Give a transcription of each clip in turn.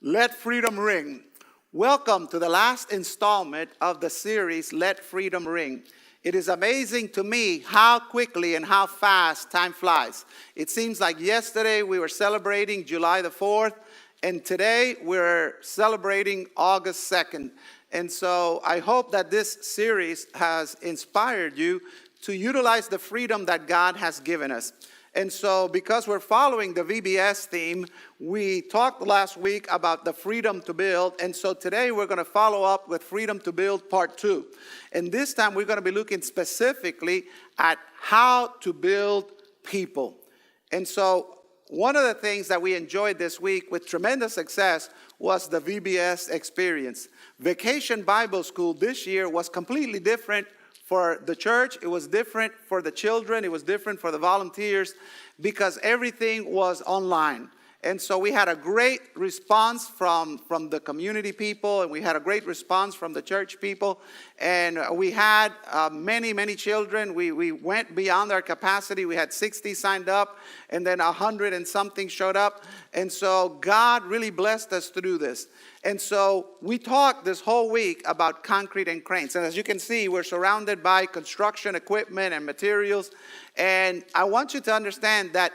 Let Freedom Ring. Welcome to the last installment of the series, Let Freedom Ring. It is amazing to me how quickly and how fast time flies. It seems like yesterday we were celebrating July the 4th, and today we're celebrating August 2nd. And so I hope that this series has inspired you to utilize the freedom that God has given us. And so because we're following the VBS theme, we talked last week about the freedom to build. And so today we're going to follow up with Freedom to Build Part 2. And this time we're going to be looking specifically at how to build people. And so one of the things that we enjoyed this week with tremendous success was the VBS experience. Vacation Bible School this year was completely different for the church. It was different for the children. It was different for the volunteers because everything was online. And so we had a great response from the community people, and we had a great response from the church people. And we had many children. We went beyond our capacity. We had 60 signed up, and then 100 and something showed up. And so God really blessed us to do this. And so we talked this whole week about concrete and cranes. And as you can see, we're surrounded by construction equipment and materials. And I want you to understand that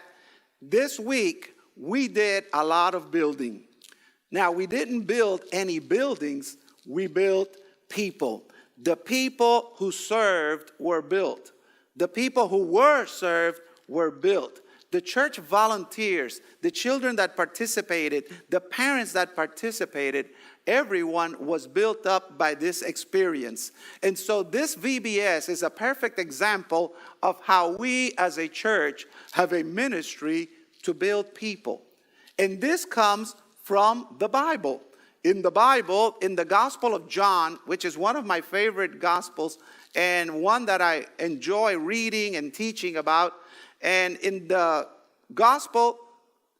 this week, we did a lot of building. Now, we didn't build any buildings. We built people. The people who served were built. The people who were served were built. The church volunteers, the children that participated, the parents that participated, everyone was built up by this experience. And so this VBS is a perfect example of how we as a church have a ministry to build people. And this comes from the Bible. In the Bible, in the Gospel of John, which is one of my favorite Gospels and one that I enjoy reading and teaching about, and in the Gospel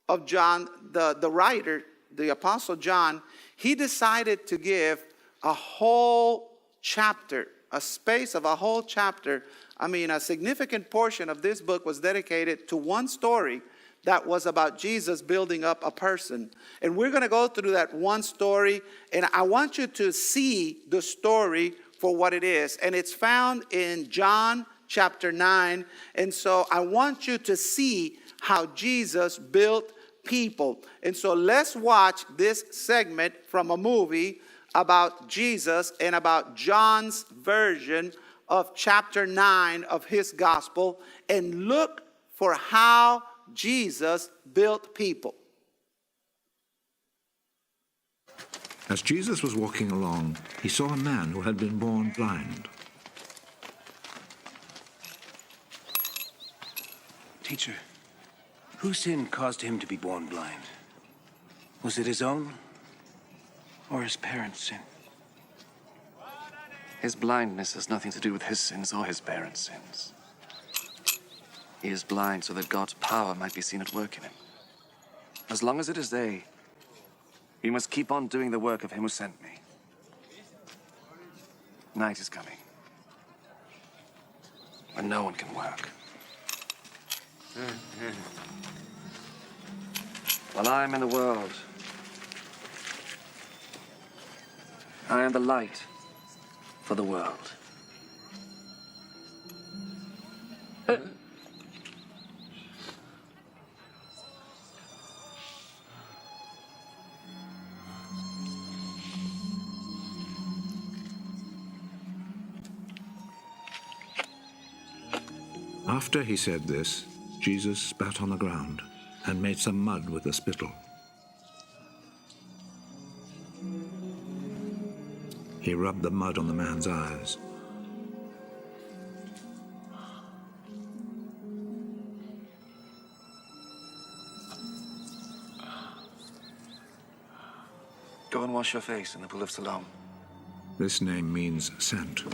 of John, the writer, the Apostle John, he decided to give a whole chapter, a space of a whole chapter. A significant portion of this book was dedicated to one story that was about Jesus building up a person. And we're going to go through that one story, and I want you to see the story for what it is. And it's found in John chapter 9. And so I want you to see how Jesus built people. And so let's watch this segment from a movie about Jesus and about John's version of chapter 9 of his gospel, and look for how Jesus built people. As Jesus was walking along, he saw a man who had been born blind. Teacher, whose sin caused him to be born blind? Was it his own or his parents' sin? His blindness has nothing to do with his sins or his parents' sins. He is blind so that God's power might be seen at work in him. As long as it is day, we must keep on doing the work of him who sent me. Night is coming, when no one can work. While I am in the world, I am the light for the world. After he said this, Jesus spat on the ground and made some mud with a spittle. He rubbed the mud on the man's eyes. Go and wash your face in the pool of Siloam. This name means sent.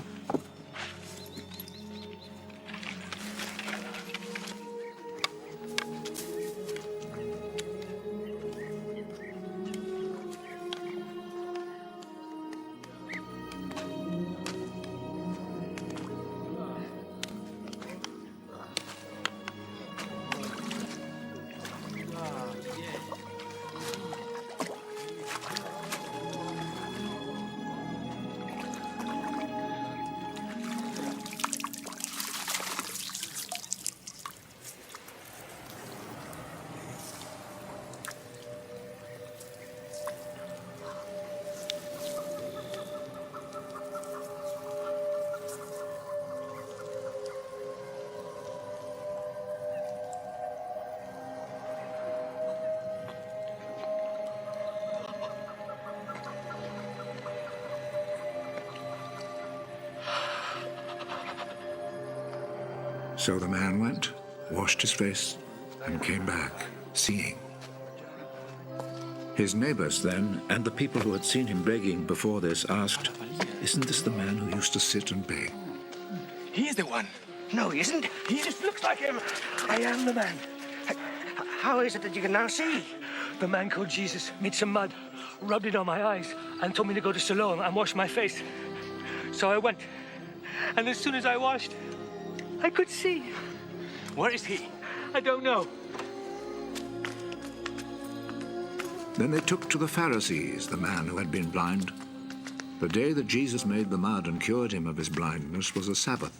So the man went, washed his face, and came back, seeing. His neighbors then, and the people who had seen him begging before this, asked, "Isn't this the man who used to sit and beg?" He's the one. No, he isn't. He just looks like him. I am the man. How is it that you can now see? The man called Jesus made some mud, rubbed it on my eyes, and told me to go to Siloam and wash my face. So I went. And as soon as I washed, I could see. Where is he? I don't know. Then they took to the Pharisees the man who had been blind. The day that Jesus made the mud and cured him of his blindness was a Sabbath.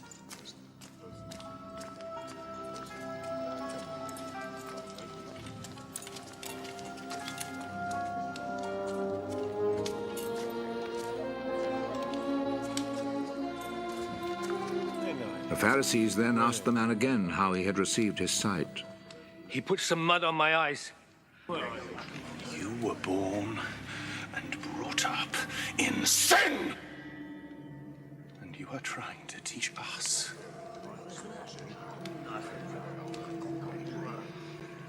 The Pharisees then asked the man again how he had received his sight. He put some mud on my eyes. You were born and brought up in sin. And you are trying to teach us.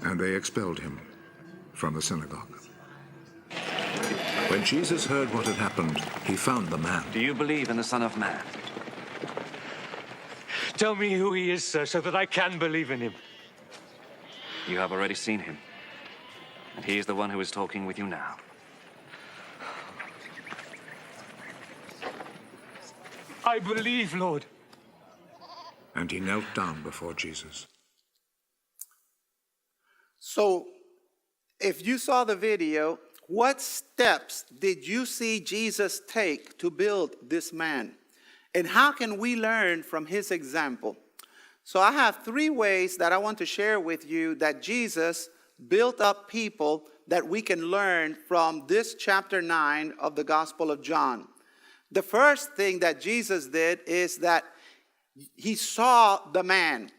And they expelled him from the synagogue. When Jesus heard what had happened, he found the man. Do you believe in the Son of Man? Tell me who he is, sir, so that I can believe in him. You have already seen him. And he is the one who is talking with you now. I believe, Lord. And he knelt down before Jesus. So, if you saw the video, what steps did you see Jesus take to build this man? And how can we learn from his example? So I have 3 ways that I want to share with you that Jesus built up people that we can learn from this chapter 9 of the Gospel of John. The first thing that Jesus did is that he saw the man.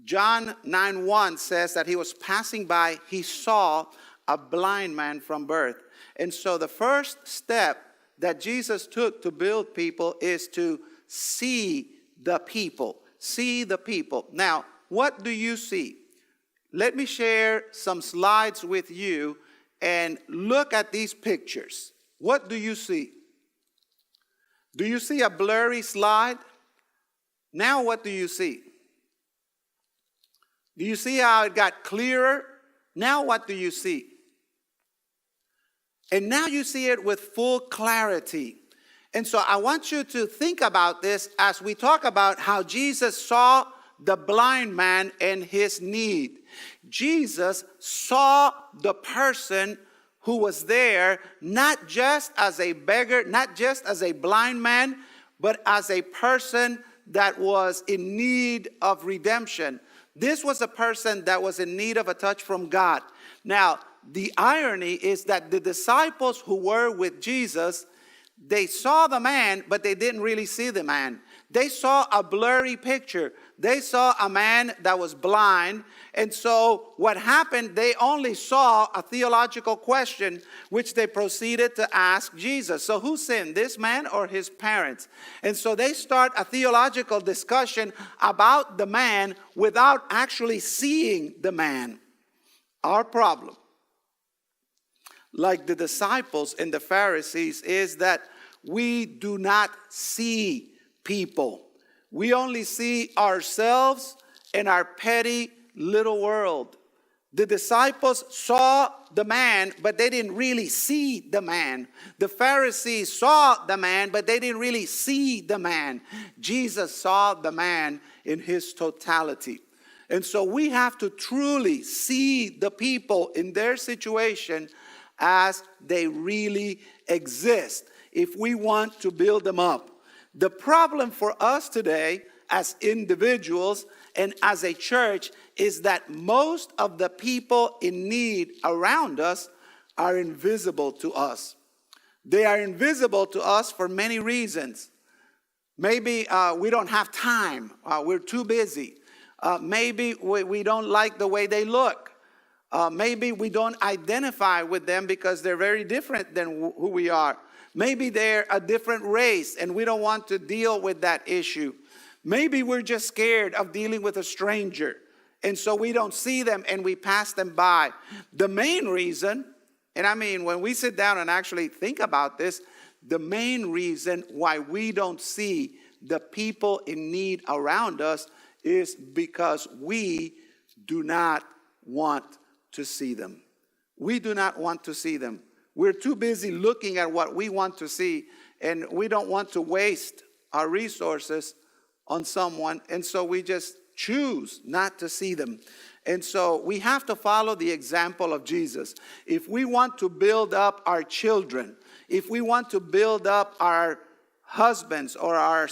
John 9:1 says that he was passing by, he saw a blind man from birth. And so the first step that Jesus took to build people is to see the people. See the people. Now, what do you see? Let me share some slides with you and look at these pictures. What do you see? Do you see a blurry slide? Now what do you see? Do you see how it got clearer? Now what do you see? And now you see it with full clarity. And so I want you to think about this as we talk about how Jesus saw the blind man and his need. Jesus saw the person who was there not just as a beggar, not just as a blind man, but as a person that was in need of redemption. This was a person that was in need of a touch from God. Now, the irony is that the disciples who were with Jesus, they saw the man, but they didn't really see the man. They saw a blurry picture. They saw a man that was blind. And so what happened, they only saw a theological question, which they proceeded to ask Jesus. So who sinned, this man or his parents? And so they start a theological discussion about the man without actually seeing the man. Our problem, like the disciples and the Pharisees, is that we do not see people. We only see ourselves and our petty little world. The disciples saw the man, but they didn't really see the man. The Pharisees saw the man, but they didn't really see the man. Jesus saw the man in his totality. And so we have to truly see the people in their situation as they really exist if we want to build them up. The problem for us today as individuals and as a church is that most of the people in need around us are invisible to us. They are invisible to us for many reasons. Maybe we don't have time. We're too busy. Maybe we don't like the way they look. Maybe we don't identify with them because they're very different than who we are. Maybe they're a different race and we don't want to deal with that issue. Maybe we're just scared of dealing with a stranger, and so we don't see them and we pass them by. The main reason, and I mean, when we sit down and actually think about this, the main reason why we don't see the people in need around us is because we do not want to see them. We do not want to see them. We're too busy looking at what we want to see, and we don't want to waste our resources on someone, and so we just choose not to see them. And so we have to follow the example of Jesus. If we want to build up our children, if we want to build up our husbands or our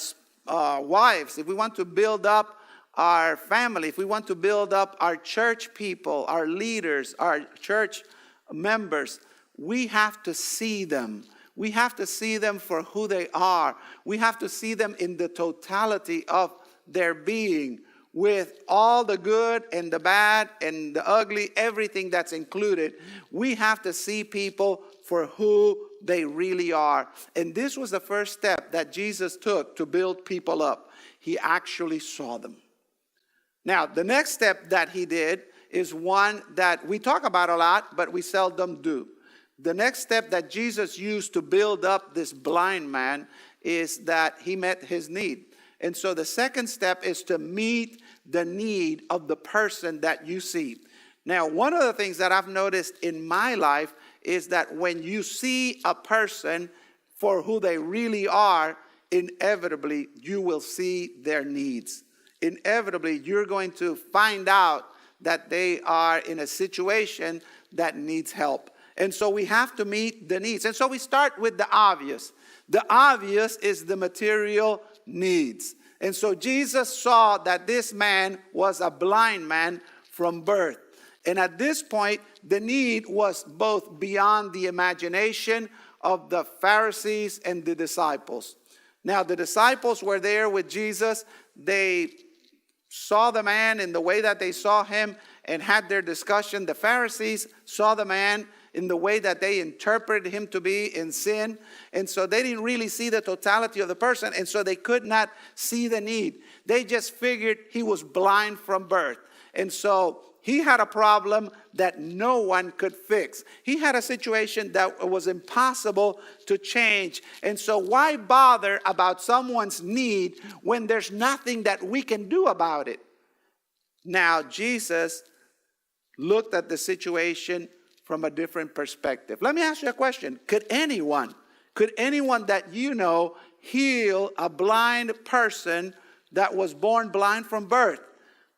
wives, if we want to build up our family, if we want to build up our church people, our leaders, our church members, we have to see them. We have to see them for who they are. We have to see them in the totality of their being, with all the good and the bad and the ugly, everything that's included. We have to see people for who they really are. And this was the first step that Jesus took to build people up. He actually saw them. Now, the next step that he did is one that we talk about a lot, but we seldom do. The next step that Jesus used to build up this blind man is that he met his need. And so the second step is to meet the need of the person that you see. Now, one of the things that I've noticed in my life is that when you see a person for who they really are, inevitably you will see their needs. Inevitably, you're going to find out that they are in a situation that needs help. And so we have to meet the needs. And so we start with the obvious. The obvious is the material needs. And so Jesus saw that this man was a blind man from birth. And at this point, the need was both beyond the imagination of the Pharisees and the disciples. Now, the disciples were there with Jesus. They saw the man in the way that they saw him and had their discussion. The Pharisees saw the man in the way that they interpreted him to be in sin. And so they didn't really see the totality of the person, and so they could not see the need. They just figured he was blind from birth. And so he had a problem that no one could fix. He had a situation that was impossible to change. And so why bother about someone's need when there's nothing that we can do about it? Now, Jesus looked at the situation from a different perspective. Let me ask you a question. Could anyone that you know heal a blind person that was born blind from birth?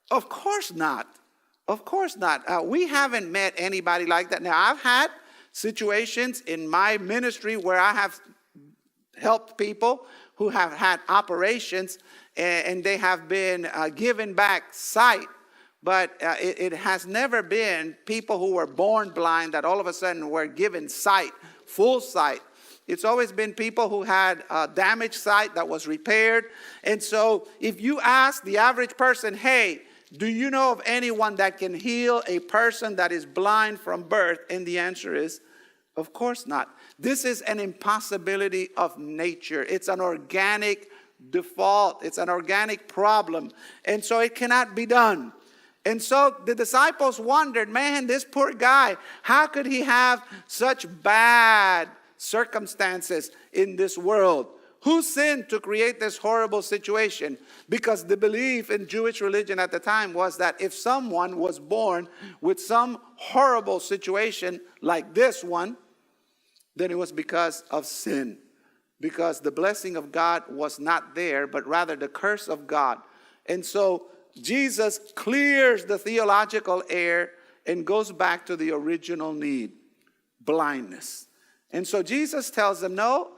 Of course not. Of course not. We haven't met anybody like that. Now, I've had situations in my ministry where I have helped people who have had operations and they have been given back sight. But it has never been people who were born blind that all of a sudden were given sight, full sight. It's always been people who had damaged sight that was repaired. And so if you ask the average person, hey, do you know of anyone that can heal a person that is blind from birth? And the answer is, of course not. This is an impossibility of nature. It's an organic default. It's an organic problem. And so it cannot be done. And so the disciples wondered, man, this poor guy, how could he have such bad circumstances in this world? Who sinned to create this horrible situation? Because the belief in Jewish religion at the time was that if someone was born with some horrible situation like this one, then it was because of sin. Because the blessing of God was not there, but rather the curse of God. And so Jesus clears the theological air and goes back to the original need, blindness. And so Jesus tells them, no,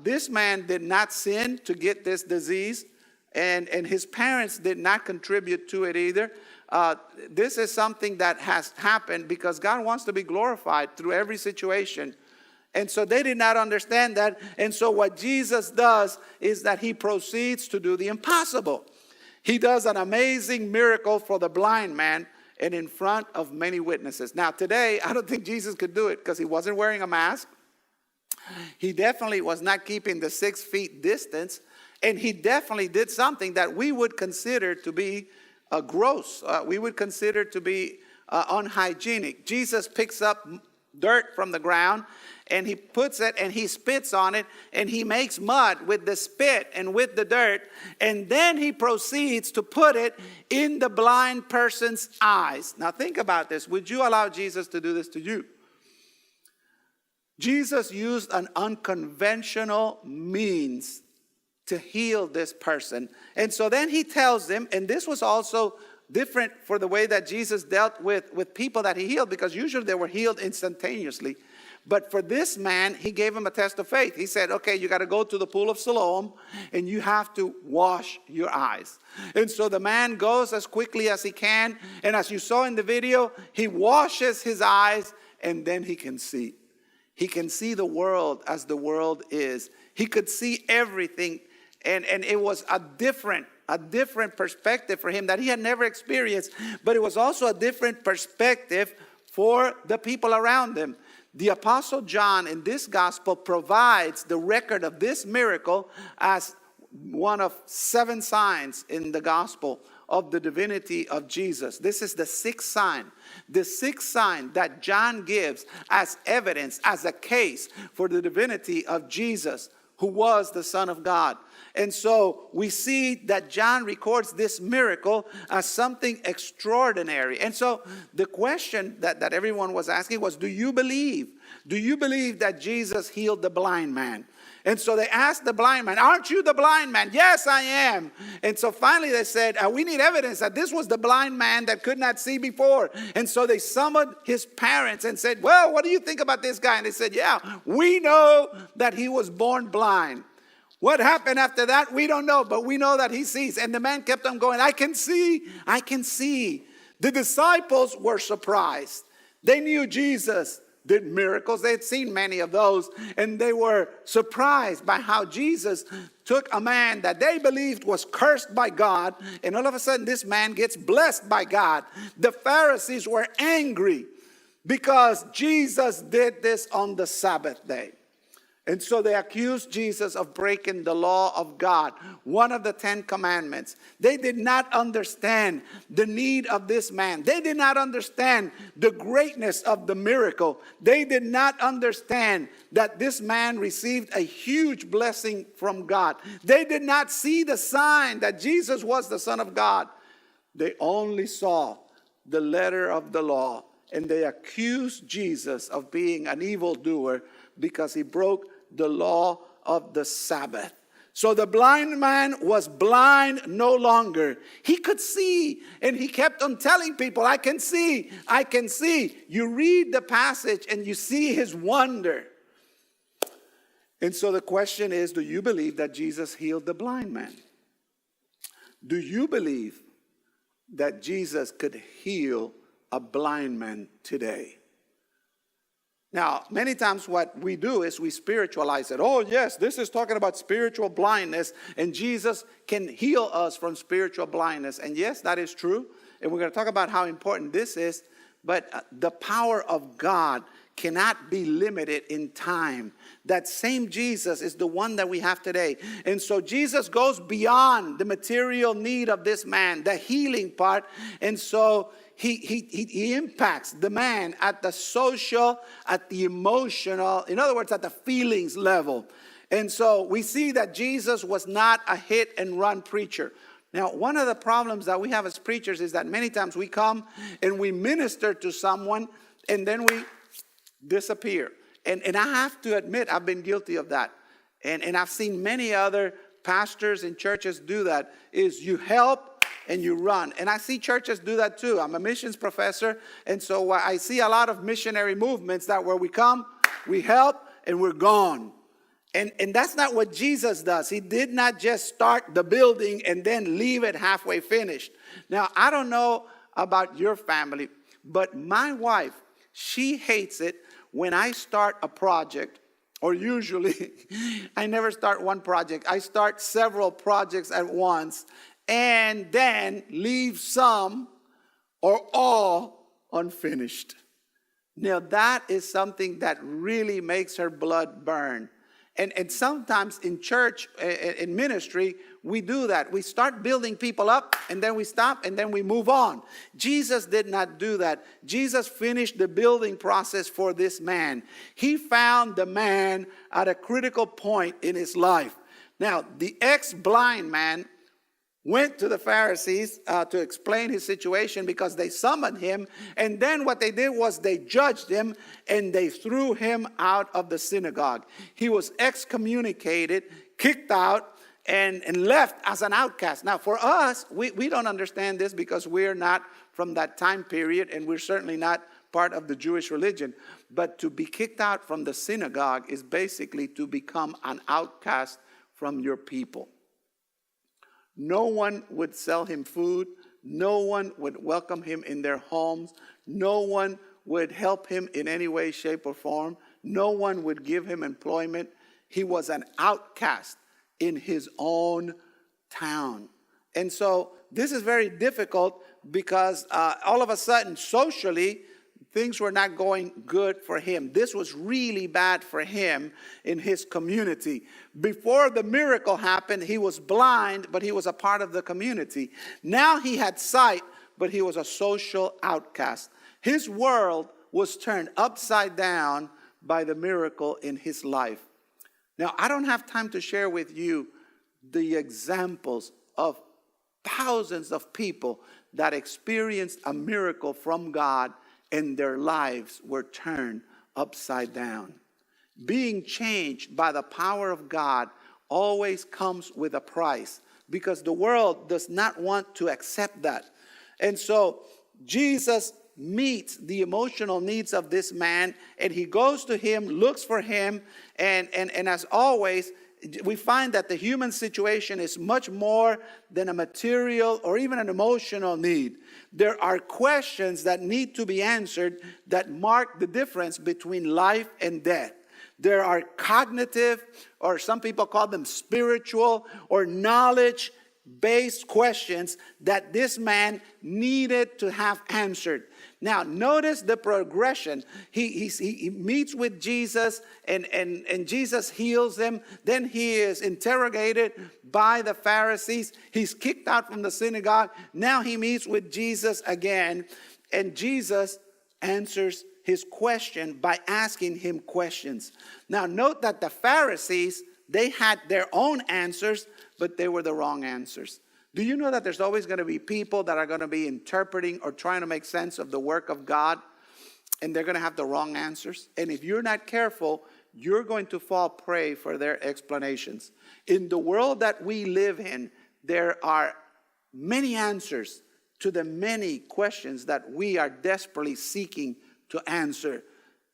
this man did not sin to get this disease, and his parents did not contribute to it either. This is something that has happened because God wants to be glorified through every situation. And so they did not understand that. And so what Jesus does is that he proceeds to do the impossible. He does an amazing miracle for the blind man and in front of many witnesses. Now today, I don't think Jesus could do it because he wasn't wearing a mask. He definitely was not keeping the 6 feet distance. And he definitely did something that we would consider to be gross. We would consider to be unhygienic. Jesus picks up dirt from the ground, and he puts it and he spits on it, and he makes mud with the spit and with the dirt, and then he proceeds to put it in the blind person's eyes. Now think about this. Would you allow Jesus to do this to you? Jesus used an unconventional means to heal this person. And so then he tells them, and this was also different for the way that Jesus dealt with people that he healed, because usually they were healed instantaneously. But for this man, he gave him a test of faith. He said, okay, you got to go to the pool of Siloam, and you have to wash your eyes. And so the man goes as quickly as he can, and as you saw in the video, he washes his eyes, and then he can see. He can see the world as the world is. He could see everything, and it was a different perspective for him that he had never experienced, but it was also a different perspective for the people around him. The Apostle John in this gospel provides the record of this miracle as one of 7 signs in the gospel of the divinity of Jesus. This is the 6th sign. The 6th sign that John gives as evidence, as a case for the divinity of Jesus, who was the Son of God. And so we see that John records this miracle as something extraordinary. And so the question that everyone was asking was, do you believe? Do you believe that Jesus healed the blind man? And so they asked the blind man, aren't you the blind man? Yes, I am. And so finally they said, we need evidence that this was the blind man that could not see before. And so they summoned his parents and said, well, what do you think about this guy? And they said, yeah, we know that he was born blind. What happened after that, we don't know, but we know that he sees. And the man kept on going, I can see, I can see. The disciples were surprised. They knew Jesus did miracles. They had seen many of those, and they were surprised by how Jesus took a man that they believed was cursed by God, and all of a sudden this man gets blessed by God. The Pharisees were angry because Jesus did this on the Sabbath day. And so they accused Jesus of breaking the law of God, one of the 10 commandments. They did not understand the need of this man. They did not understand the greatness of the miracle. They did not understand that this man received a huge blessing from God. They did not see the sign that Jesus was the Son of God. They only saw the letter of the law. And they accused Jesus of being an evildoer because he broke the law of the Sabbath. So the blind man was blind no longer. He could see, and he kept on telling people, I can see, I can see. You read the passage and you see his wonder. And so the question is, do you believe that Jesus healed the blind man? Do you believe that Jesus could heal a blind man today? Now, many times what we do is we spiritualize it. Oh, yes, this is talking about spiritual blindness, and Jesus can heal us from spiritual blindness. And yes, that is true. And we're going to talk about how important this is. But the power of God cannot be limited in time. That same Jesus is the one that we have today. And so Jesus goes beyond the material need of this man, the healing part. And so he impacts the man at the social, at the emotional, in other words, at the feelings level. And so we see that Jesus was not a hit and run preacher. Now, one of the problems that we have as preachers is that many times we come and we minister to someone and then we disappear. And I have to admit, I've been guilty of that. And I've seen many other pastors and churches do that, is you help and you run. And I see churches do that too. I'm a missions professor, and so I see a lot of missionary movements that where we come, we help, and we're gone. And that's not what Jesus does. He did not just start the building and then leave it halfway finished. Now, I don't know about your family, but my wife, she hates it when I start a project, or usually I never start one project. I start several projects at once and then leave some or all unfinished. Now that is something that really makes her blood burn. And sometimes in church, in ministry, we do that. We start building people up, and then we stop, and then we move on. Jesus did not do that. Jesus finished the building process for this man. He found the man at a critical point in his life. Now, the ex-blind man went to the Pharisees to explain his situation because they summoned him. And then what they did was they judged him and they threw him out of the synagogue. He was excommunicated, kicked out, and left as an outcast. Now, for us, we don't understand this because we're not from that time period, and we're certainly not part of the Jewish religion. But to be kicked out from the synagogue is basically to become an outcast from your people. No one would sell him food. No one would welcome him in their homes. No one would help him in any way, shape, or form. No one would give him employment. He was an outcast in his own town. And so this is very difficult because all of a sudden, socially, things were not going good for him. This was really bad for him in his community. Before the miracle happened, he was blind, but he was a part of the community. Now he had sight, but he was a social outcast. His world was turned upside down by the miracle in his life. Now, I don't have time to share with you the examples of thousands of people that experienced a miracle from God and their lives were turned upside down. Being changed by the power of God always comes with a price because the world does not want to accept that. And so Jesus meets the emotional needs of this man, and he goes to him, looks for him, and as always, we find that the human situation is much more than a material or even an emotional need. There are questions that need to be answered that mark the difference between life and death. There are cognitive, or some people call them spiritual or knowledge-based questions that this man needed to have answered. Now, notice the progression. He meets with Jesus, and Jesus heals him. Then he is interrogated by the Pharisees. He's kicked out from the synagogue. Now he meets with Jesus again, and Jesus answers his question by asking him questions. Now, note that the Pharisees, they had their own answers, but they were the wrong answers. Do you know that there's always going to be people that are going to be interpreting or trying to make sense of the work of God, and they're going to have the wrong answers? And if you're not careful, you're going to fall prey for their explanations. In the world that we live in, there are many answers to the many questions that we are desperately seeking to answer.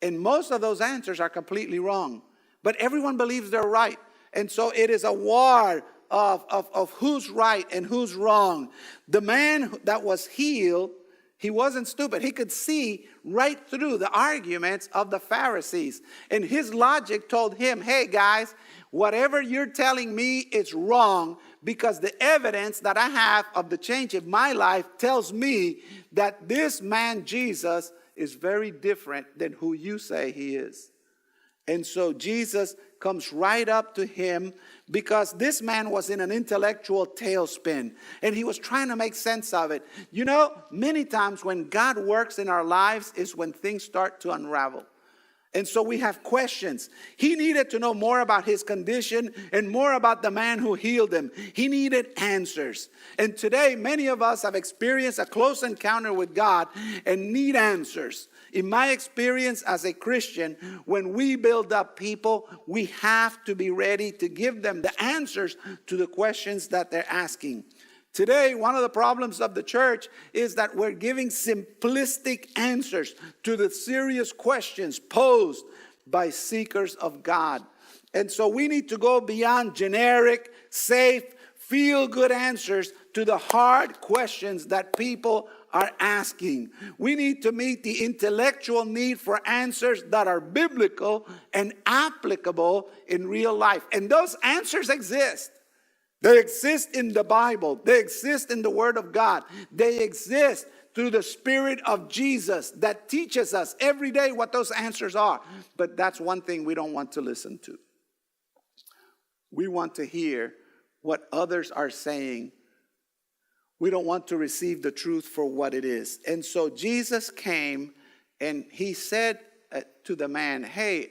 And most of those answers are completely wrong. But everyone believes they're right. And so it is a war of who's right and who's wrong. The man that was healed, he wasn't stupid. He could see right through the arguments of the Pharisees. And his logic told him, hey guys, whatever you're telling me is wrong, because the evidence that I have of the change in my life tells me that this man Jesus is very different than who you say he is. And so Jesus comes right up to him because this man was in an intellectual tailspin and he was trying to make sense of it. You know, many times when God works in our lives is when things start to unravel. And so we have questions. He needed to know more about his condition and more about the man who healed him. He needed answers. And today, many of us have experienced a close encounter with God and need answers. In my experience as a Christian, when we build up people, we have to be ready to give them the answers to the questions that they're asking. Today, one of the problems of the church is that we're giving simplistic answers to the serious questions posed by seekers of God. And so we need to go beyond generic, safe, feel-good answers to the hard questions that people are asking. We need to meet the intellectual need for answers that are biblical and applicable in real life. And those answers exist. They exist in the Bible. They exist in the Word of God. They exist through the Spirit of Jesus that teaches us every day what those answers are. But that's one thing we don't want to listen to. We want to hear what others are saying. We don't want to receive the truth for what it is. And so Jesus came and he said to the man, hey,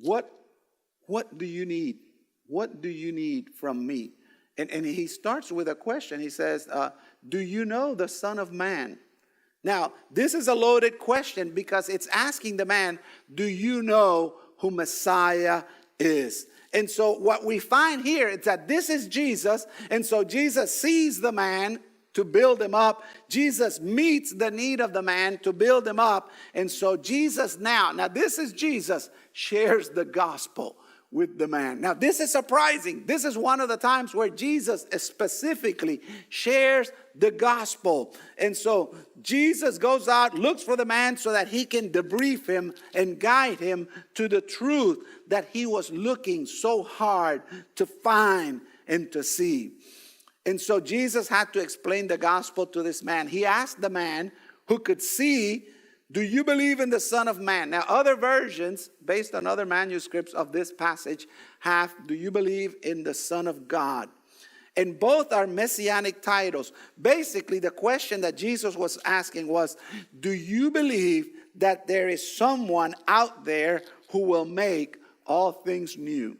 what do you need? What do you need from me? And he starts with a question. He says, do you know the Son of Man? Now, this is a loaded question because it's asking the man, do you know who Messiah is? And so what we find here is that this is Jesus. And so Jesus sees the man to build him up. Jesus meets the need of the man to build him up. And so Jesus now this is Jesus, shares the gospel with the man. Now this is surprising. This is one of the times where Jesus specifically shares the gospel. And so Jesus goes out, looks for the man so that he can debrief him and guide him to the truth that he was looking so hard to find and to see. And so Jesus had to explain the gospel to this man. He asked the man who could see, do you believe in the Son of Man? Now, other versions, based on other manuscripts of this passage, have, do you believe in the Son of God? And both are messianic titles. Basically, the question that Jesus was asking was, do you believe that there is someone out there who will make all things new?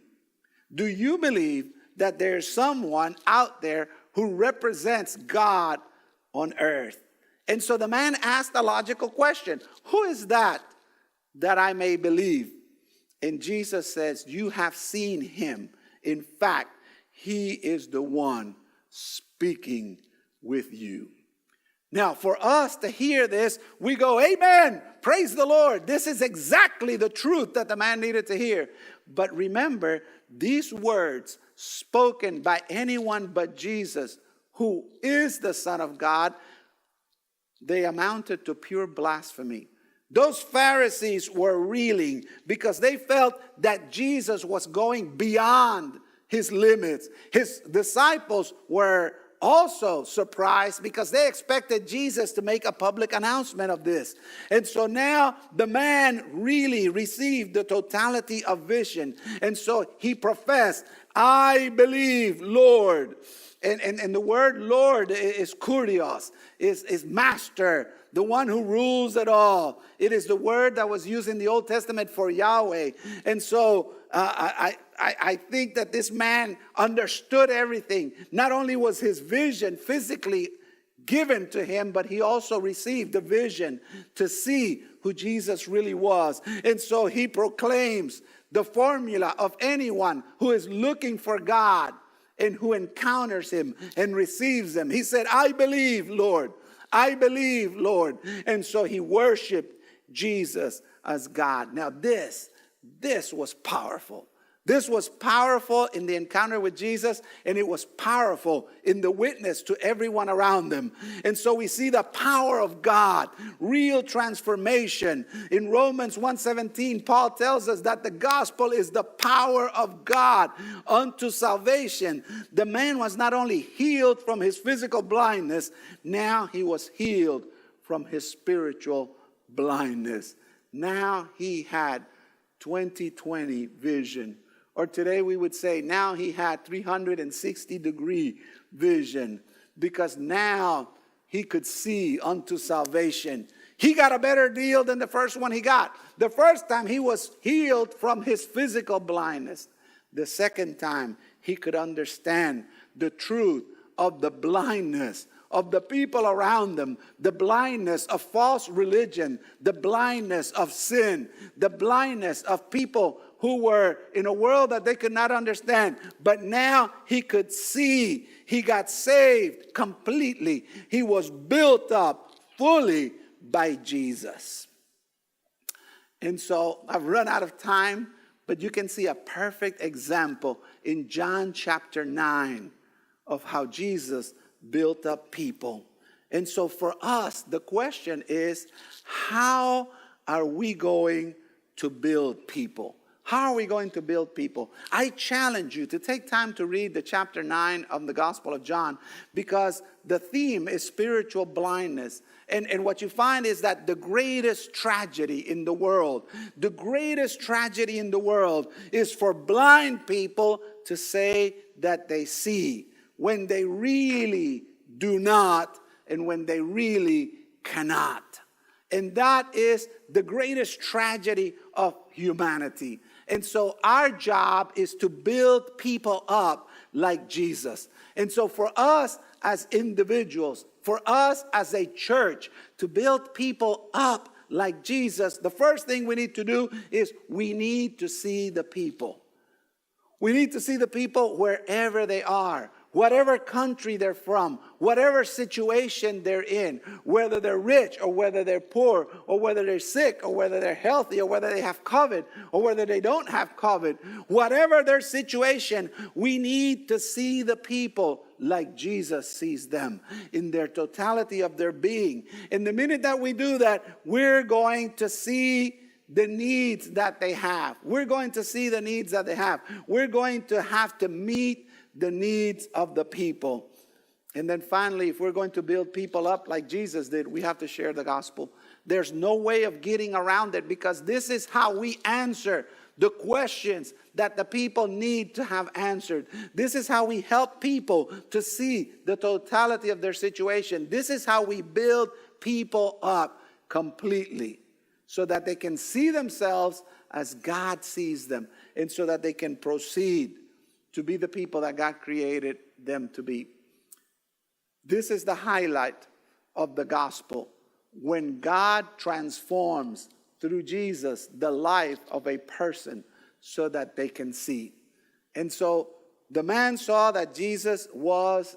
Do you believe that there is someone out there who represents God on earth? And so the man asked a logical question. Who is that I may believe? And Jesus says, you have seen him. In fact, he is the one speaking with you. Now, for us to hear this, we go, amen, praise the Lord. This is exactly the truth that the man needed to hear. But remember, these words spoken by anyone but Jesus, who is the Son of God, they amounted to pure blasphemy. Those Pharisees were reeling because they felt that Jesus was going beyond his limits. His disciples were also surprised because they expected Jesus to make a public announcement of this. And so now the man really received the totality of vision. And so he professed, I believe, Lord. And the word Lord is kurios, is master, the one who rules it all. It is the word that was used in the Old Testament for Yahweh. And so I think that this man understood everything. Not only was his vision physically given to him, but he also received the vision to see who Jesus really was. And so he proclaims the formula of anyone who is looking for God and who encounters him and receives him. He said, I believe, Lord. I believe, Lord. And so he worshiped Jesus as God. Now this was powerful. This was powerful in the encounter with Jesus, and it was powerful in the witness to everyone around them. And so we see the power of God, real transformation. In Romans 1:17, Paul tells us that the gospel is the power of God unto salvation. The man was not only healed from his physical blindness, now he was healed from his spiritual blindness. Now he had 20/20 vision. Or today we would say now he had 360-degree vision, because now he could see unto salvation. He got a better deal than the first one he got. The first time he was healed from his physical blindness. The second time he could understand the truth of the blindness of the people around them, the blindness of false religion, the blindness of sin, the blindness of people who were in a world that they could not understand. But now he could see. He got saved completely. He was built up fully by Jesus. And so I've run out of time, but you can see a perfect example in John chapter 9 of how Jesus built up people. And so for us, the question is, how are we going to build people? How are we going to build people? I challenge you to take time to read the chapter 9 of the Gospel of John, because the theme is spiritual blindness. And what you find is that the greatest tragedy in the world is for blind people to say that they see when they really do not, and when they really cannot. And that is the greatest tragedy of humanity. And so our job is to build people up like Jesus. And so for us as individuals, for us as a church, to build people up like Jesus, the first thing we need to do is we need to see the people. We need to see the people wherever they are, whatever country they're from, whatever situation they're in, whether they're rich or whether they're poor, or whether they're sick or whether they're healthy, or whether they have COVID or whether they don't have COVID. Whatever their situation, we need to see the people like Jesus sees them in their totality of their being. And the minute that we do that, we're going to see the needs that they have. We're going to see the needs that they have. We're going to have to meet the needs of the people. And then finally, if we're going to build people up like Jesus did, we have to share the gospel. There's no way of getting around it, because this is how we answer the questions that the people need to have answered. This is how we help people to see the totality of their situation. This is how we build people up completely, so that they can see themselves as God sees them, and so that they can proceed to be the people that God created them to be. This is the highlight of the gospel. When God transforms through Jesus the life of a person so that they can see. And so the man saw that Jesus was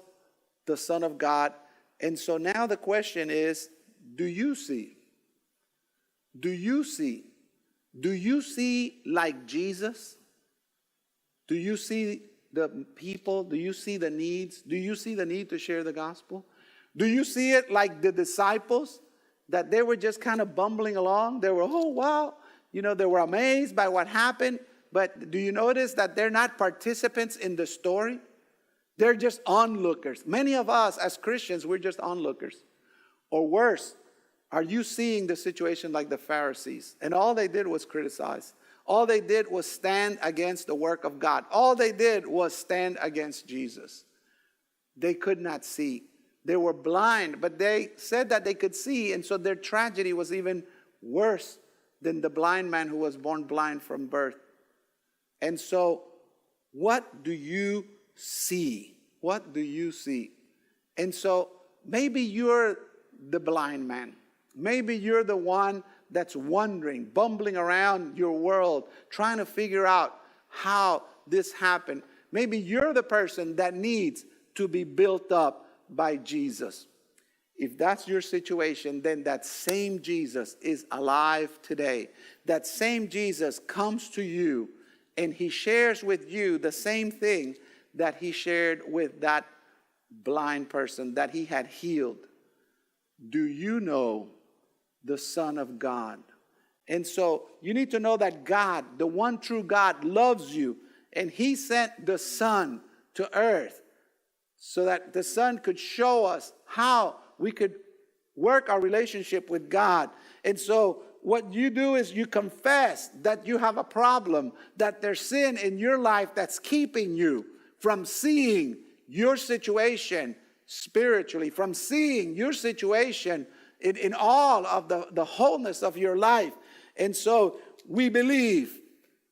the Son of God. And so now the question is, do you see? Do you see? Do you see like Jesus? Do you see the people? Do you see the needs? Do you see the need to share the gospel? Do you see it like the disciples, that they were just kind of bumbling along? They were, oh, wow. They were amazed by what happened. But do you notice that they're not participants in the story? They're just onlookers. Many of us as Christians, we're just onlookers. Or worse, are you seeing the situation like the Pharisees? And all they did was criticize. All they did was stand against the work of God. All they did was stand against Jesus. They could not see. They were blind, but they said that they could see, and so their tragedy was even worse than the blind man who was born blind from birth. And so, what do you see? What do you see? And so, maybe you're the blind man. Maybe you're the one that's wondering, bumbling around your world, trying to figure out how this happened. Maybe you're the person that needs to be built up by Jesus. If that's your situation, then that same Jesus is alive today. That same Jesus comes to you, and he shares with you the same thing that he shared with that blind person that he had healed. Do you know the Son of God? And so you need to know that God, the one true God, loves you, and he sent the Son to earth so that the Son could show us how we could work our relationship with God. And so what you do is you confess that you have a problem, that there's sin in your life that's keeping you from seeing your situation spiritually, from seeing your situation in all of the wholeness of your life. And so we believe.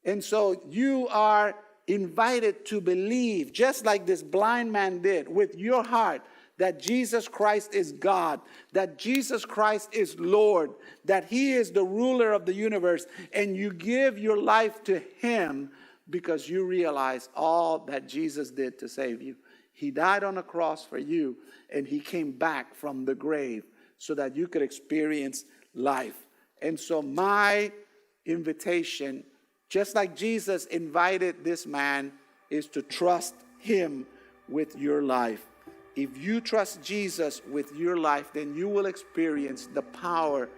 And so you are invited to believe, just like this blind man did, with your heart, that Jesus Christ is God, that Jesus Christ is Lord, that he is the ruler of the universe, and you give your life to him because you realize all that Jesus did to save you. He died on a cross for you, and he came back from the grave so that you could experience life. And so my invitation, just like Jesus invited this man, is to trust him with your life. If you trust Jesus with your life, then you will experience the power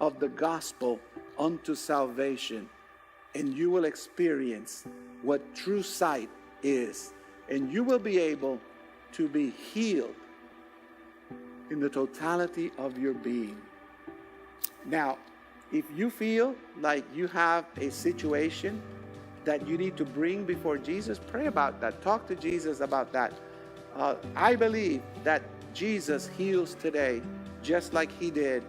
of the gospel unto salvation. and you will experience what true sight is. And you will be able to be healed in the totality of your being. Now, if you feel like you have a situation that you need to bring before Jesus, pray about that. Talk to Jesus about that. I believe that Jesus heals today just like he did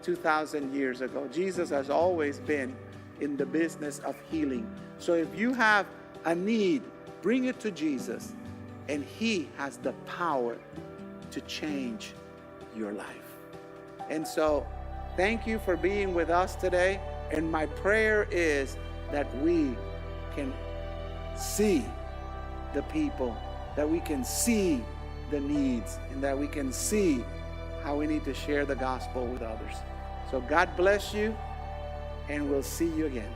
2,000 years ago. Jesus has always been in the business of healing. So if you have a need, bring it to Jesus, and he has the power to change your life. And so thank you for being with us today. And my prayer is that we can see the people, that we can see the needs, and that we can see how we need to share the gospel with others. So God bless you, and we'll see you again.